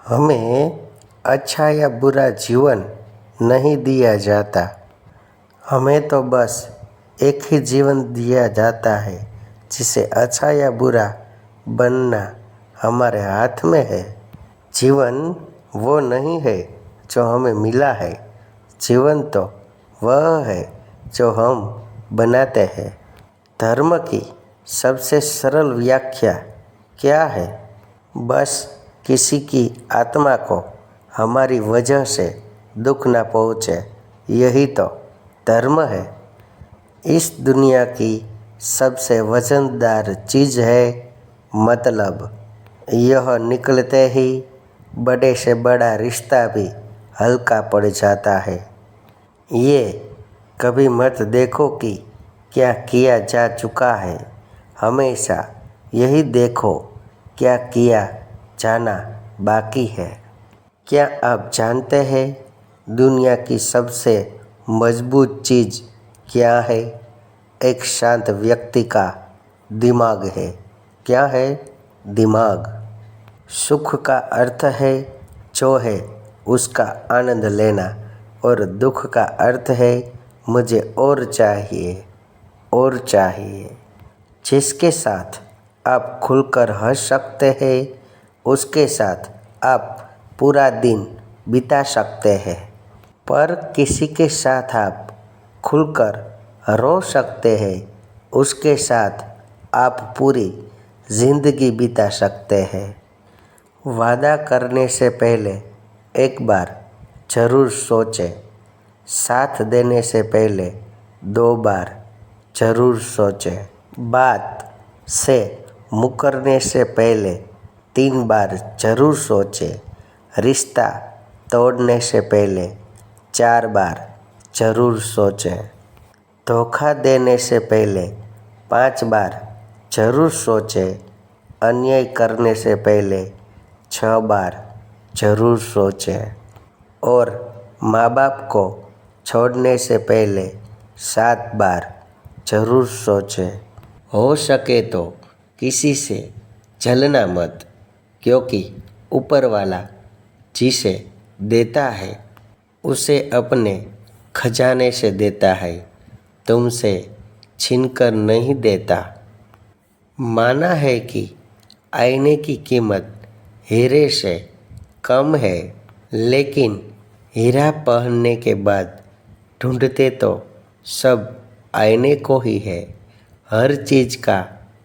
हमें अच्छा या बुरा जीवन नहीं दिया जाता। हमें तो बस एक ही जीवन दिया जाता है जिसे अच्छा या बुरा बनना हमारे हाथ में है। जीवन वो नहीं है जो हमें मिला है, जीवन तो वह है जो हम बनाते हैं। धर्म की सबसे सरल व्याख्या क्या है? बस किसी की आत्मा को हमारी वजह से दुख ना पहुँचे, यही तो धर्म है। इस दुनिया की सबसे वजनदार चीज़ है मतलब। यह निकलते ही बड़े से बड़ा रिश्ता भी हल्का पड़ जाता है। ये कभी मत देखो कि क्या किया जा चुका है, हमेशा यही देखो क्या किया जाना बाकी है। क्या आप जानते हैं दुनिया की सबसे मजबूत चीज़ क्या है? एक शांत व्यक्ति का दिमाग है। क्या है? दिमाग। सुख का अर्थ है जो है उसका आनंद लेना, और दुख का अर्थ है मुझे और चाहिए और चाहिए। जिसके साथ आप खुलकर हंस सकते हैं उसके साथ आप पूरा दिन बिता सकते हैं, पर किसी के साथ आप खुलकर रो सकते हैं उसके साथ आप पूरी ज़िंदगी बिता सकते हैं। वादा करने से पहले एक बार ज़रूर सोचें, साथ देने से पहले 2 बार ज़रूर सोचें, बात से मुकरने से पहले 3 बार ज़रूर सोचें, रिश्ता तोड़ने से पहले 4 बार ज़रूर सोचें, धोखा देने से पहले 5 बार ज़रूर सोचें, अन्याय करने से पहले 6 बार ज़रूर सोचें, और माँ बाप को छोड़ने से पहले 7 बार ज़रूर सोचें। हो सके तो किसी से जलना मत, क्योंकि ऊपर वाला जिसे देता है उसे अपने खजाने से देता है, तुमसे छीनकर नहीं देता। माना है कि आईने की कीमत हीरे से कम है, लेकिन हीरा पहनने के बाद ढूंढते तो सब आईने को ही है। हर चीज़ का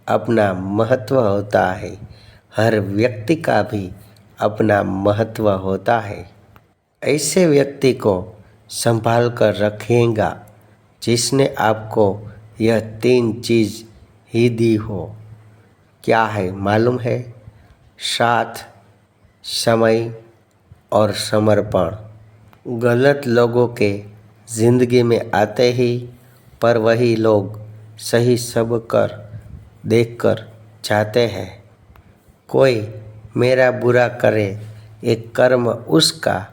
अपना महत्व होता है, हर व्यक्ति का भी अपना महत्व होता है। ऐसे व्यक्ति को संभाल कर रखिएगा जिसने आपको यह 3 चीज़ ही दी हो। क्या है मालूम है? साथ, समय और समर्पण। गलत लोगों के ज़िंदगी में आते ही पर वही लोग सही सब कर देखकर जाते हैं। कोई मेरा बुरा करे एक कर्म उसका,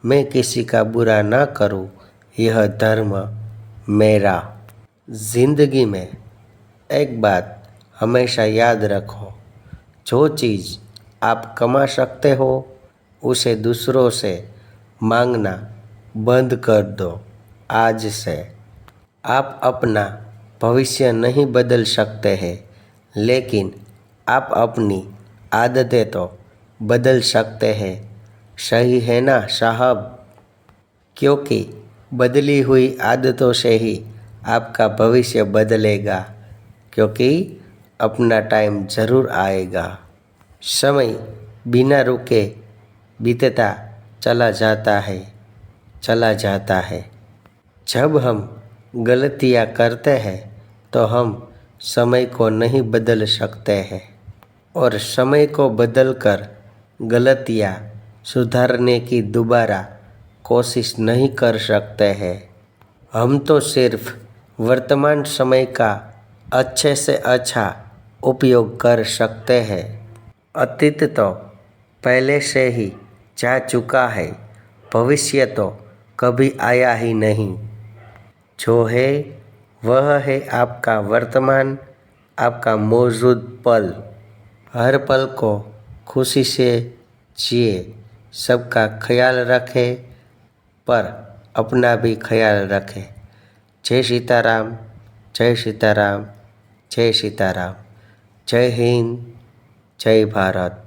मैं किसी का बुरा ना करूं यह धर्म मेरा। ज़िंदगी में एक बात हमेशा याद रखो, जो चीज़ आप कमा सकते हो उसे दूसरों से मांगना बंद कर दो आज से। आप अपना भविष्य नहीं बदल सकते हैं, लेकिन आप अपनी आदतें तो बदल सकते हैं। सही है ना साहब? क्योंकि बदली हुई आदतों से ही आपका भविष्य बदलेगा, क्योंकि अपना टाइम ज़रूर आएगा। समय बिना रुके बीतता चला जाता है, चला जाता है। जब हम गलतियाँ करते हैं तो हम समय को नहीं बदल सकते हैं, और समय को बदलकर गलतियाँ सुधारने की दोबारा कोशिश नहीं कर सकते हैं। हम तो सिर्फ वर्तमान समय का अच्छे से अच्छा उपयोग कर सकते हैं। अतीत तो पहले से ही जा चुका है, भविष्य तो कभी आया ही नहीं। जो है वह है आपका वर्तमान, आपका मौजूद पल। हर पल को खुशी से जिए, सबका ख्याल रखे पर अपना भी ख्याल रखे। जय सीताराम, जय सीताराम, जय सीताराम। जय हिंद, जय भारत।